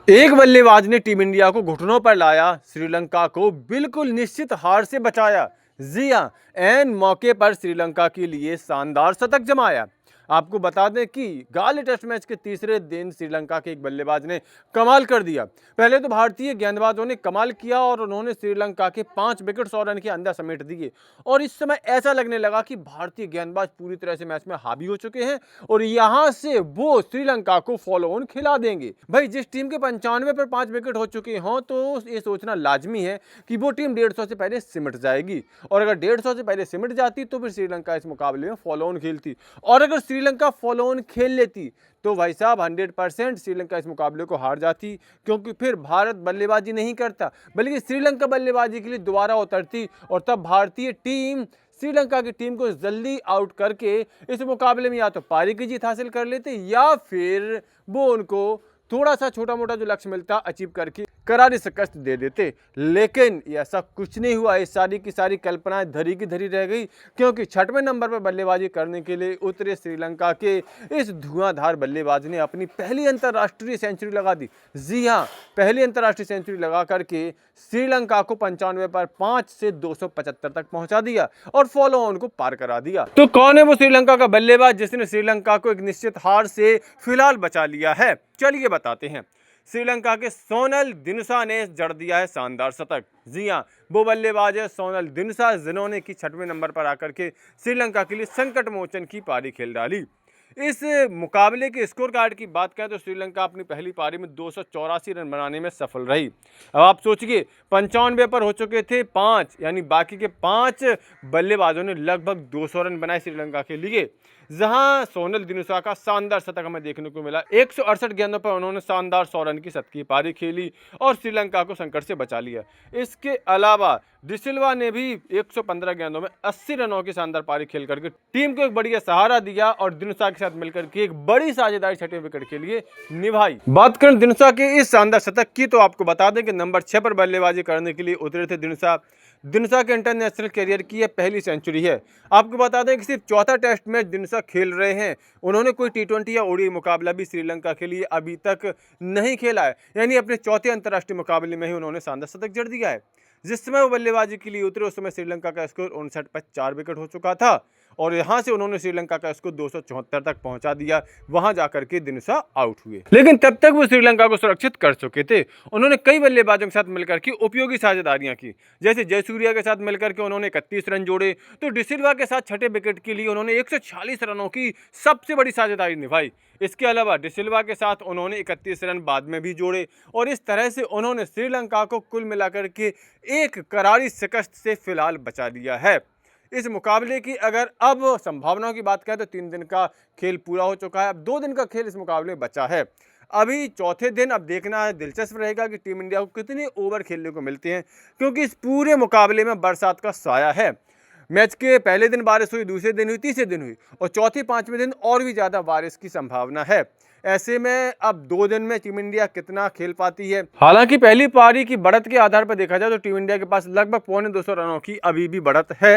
एक बल्लेबाज ने टीम इंडिया को घुटनों पर लाया, श्रीलंका को बिल्कुल निश्चित हार से बचाया। जी हां, एन मौके पर श्रीलंका के लिए शानदार शतक जमाया। आपको बता दें कि गाले टेस्ट मैच के तीसरे दिन श्रीलंका के एक बल्लेबाज ने कमाल कर दिया। पहले तो भारतीय गेंदबाजों ने कमाल किया और उन्होंने श्रीलंका के 5 विकेट 100 रन के अंदर समेट दिए और इस समय ऐसा लगने लगा कि भारतीय गेंदबाज पूरी तरह से मैच में हावी हो चुके हैं और यहां से वो श्रीलंका को फॉलो ऑन खिला देंगे। भाई, जिस टीम के 95 पर 5 विकेट हो चुके हों तो ये सोचना लाजमी है कि वो टीम 150 से पहले सिमट जाएगी और अगर 150 से पहले सिमट जाती तो फिर श्रीलंका इस मुकाबले में फॉलो ऑन खेलती और अगर श्रीलंका फॉलो ऑन खेल लेती तो भाई साहब 100% श्रीलंका इस मुकाबले को हार जाती, क्योंकि फिर भारत बल्लेबाजी नहीं करता बल्कि श्रीलंका बल्लेबाजी के लिए दोबारा उतरती और तब भारतीय टीम श्रीलंका की टीम को जल्दी आउट करके इस मुकाबले में या तो पारी की जीत हासिल कर लेते या फिर वो उनको थोड़ा सा छोटा मोटा जो लक्ष्य मिलता अचीव करके करारी शिकस्त दे देते। लेकिन ऐसा कुछ नहीं हुआ। इस सारी की सारी कल्पनाएं धरी की धरी रह गई, क्योंकि 6वें नंबर पर बल्लेबाजी करने के लिए उतरे श्रीलंका के इस धुआंधार बल्लेबाज ने अपनी पहली अंतर्राष्ट्रीय सेंचुरी लगा दी। जी हां, पहली अंतर्राष्ट्रीय सेंचुरी लगा करके श्रीलंका को 95 पर 5 से 275 तक पहुंचा दिया और फॉलो ऑन को पार करा दिया। तो कौन है वो श्रीलंका का बल्लेबाज जिसने श्रीलंका को एक निश्चित हार से फिलहाल बचा लिया है? चलिए बताते हैं। श्रीलंका के सोनल दिनुशा ने जड़ दिया है शानदार शतक। जी हां, वो बल्लेबाज है सोनल दिनुशा जिन्होंने की 6वें नंबर पर आकर के श्रीलंका के लिए संकट मोचन की पारी खेल डाली। इस मुकाबले के स्कोर कार्ड की बात करें तो श्रीलंका अपनी पहली पारी में 284 रन बनाने में सफल रही। अब आप सोचिए, 95 पर हो चुके थे 5, यानी बाकी के 5 बल्लेबाजों ने लगभग 200 रन बनाए श्रीलंका के लिए। जहां सोनल दिनुशा का शानदार शतक हमें देखने को मिला। 168 गेंदों पर उन्होंने शानदार 100 रन की शतकीय पारी खेली और श्रीलंका को संकट से बचा लिया। इसके अलावा डिसिल्वा ने भी 115 गेंदों में 80 रनों की शानदार पारी खेल करके टीम को एक बढ़िया सहारा दिया और दिनुशा के साथ मिलकर के एक बड़ी साझेदारी 6वें विकेट के लिए निभाई। बात करें दिनुशा के इस शानदार शतक की तो आपको बता दें कि नंबर 6 पर बल्लेबाजी करने के लिए उतरे थे दिनुशा के इंटरनेशनल करियर की यह पहली सेंचुरी है। आपको बता दें कि सिर्फ चौथा टेस्ट मैच दिनुशा खेल रहे हैं। उन्होंने कोई T20 या ओडीआई मुकाबला भी श्रीलंका के लिए अभी तक नहीं खेला है, यानी अपने चौथे अंतर्राष्ट्रीय मुकाबले में ही उन्होंने शानदार शतक जड़ दिया है। जिस समय वो बल्लेबाजी के लिए उतरे उस समय श्रीलंका का स्कोर 59 पर 4 विकेट हो चुका था और यहां से उन्होंने श्रीलंका का स्कोर 274 तक पहुंचा दिया। वहां जाकर के दिनुशा आउट हुए, लेकिन तब तक वो श्रीलंका को सुरक्षित कर चुके थे। उन्होंने कई बल्लेबाजों के साथ मिलकर के उपयोगी साझेदारियां की, जैसे जयसूर्या के साथ मिलकर के उन्होंने 31 रन जोड़े, तो डिसिल्वा के साथ 6ठे विकेट के लिए उन्होंने 146 रनों की सबसे बड़ी साझेदारी निभाई। इसके अलावा डिसिल्वा के साथ उन्होंने 31 रन बाद में भी जोड़े और इस तरह से उन्होंने श्रीलंका को कुल मिलाकर के एक करारी शिकस्त से फिलहाल बचा लिया है। इस मुकाबले की अगर अब संभावनाओं की बात करें तो 3 दिन का खेल पूरा हो चुका है, अब 2 दिन का खेल इस मुकाबले में बचा है। अभी चौथे दिन अब देखना है, दिलचस्प रहेगा कि टीम इंडिया को कितने ओवर खेलने को मिलते हैं, क्योंकि इस पूरे मुकाबले में बरसात का साया है। मैच के पहले दिन बारिश हुई, दूसरे दिन हुई, तीसरे दिन हुई और चौथे 5वें दिन और भी ज़्यादा बारिश की संभावना है। ऐसे में अब 2 दिन में टीम इंडिया कितना खेल पाती है। हालांकि पहली पारी की बढ़त के आधार पर देखा जाए तो टीम इंडिया के पास लगभग 250 रनों की अभी भी बढ़त है,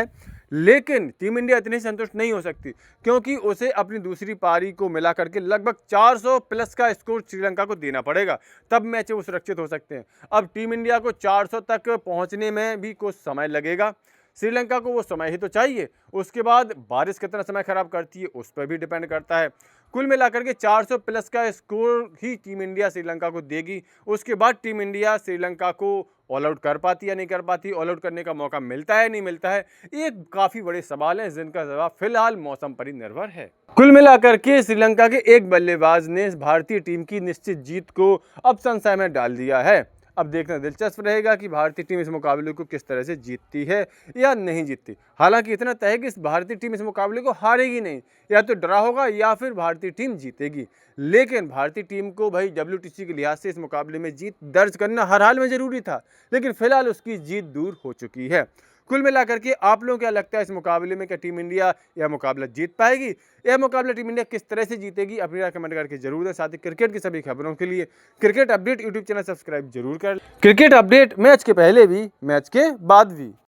लेकिन टीम इंडिया इतनी संतुष्ट नहीं हो सकती, क्योंकि उसे अपनी दूसरी पारी को मिला करके लगभग 400 प्लस का स्कोर श्रीलंका को देना पड़ेगा, तब मैच वो सुरक्षित हो सकते हैं। अब टीम इंडिया को 400 तक पहुंचने में भी कुछ समय लगेगा। श्रीलंका को वो समय ही तो चाहिए, उसके बाद बारिश कितना समय खराब करती है उस पर भी डिपेंड करता है। कुल मिलाकर के 400 प्लस का स्कोर ही टीम इंडिया श्रीलंका को देगी। उसके बाद टीम इंडिया श्रीलंका को ऑल आउट कर पाती या नहीं कर पाती, ऑल आउट करने का मौका मिलता है नहीं मिलता है, ये काफ़ी बड़े सवाल हैं जिनका जवाब फिलहाल मौसम पर ही निर्भर है। कुल मिलाकर के श्रीलंका के एक बल्लेबाज ने भारतीय टीम की निश्चित जीत को अब संशय में डाल दिया है। अब देखना दिलचस्प रहेगा कि भारतीय टीम इस मुकाबले को किस तरह से जीतती है या नहीं जीतती। हालांकि इतना तय है कि इस भारतीय टीम इस मुकाबले को हारेगी नहीं, या तो ड्रा होगा या फिर भारतीय टीम जीतेगी। लेकिन भारतीय टीम को भाई WTC के लिहाज से इस मुकाबले में जीत दर्ज करना हर हाल में ज़रूरी था, लेकिन फिलहाल उसकी जीत दूर हो चुकी है। कुल मिलाकर के आप लोगों को क्या लगता है इस मुकाबले में क्या टीम इंडिया यह मुकाबला जीत पाएगी? यह मुकाबला टीम इंडिया किस तरह से जीतेगी? अपनी राय कमेंट करके जरूर दें। साथ ही क्रिकेट की सभी खबरों के लिए cricket update YouTube channel subscribe जरूर कर। क्रिकेट अपडेट मैच के पहले भी, मैच के बाद भी।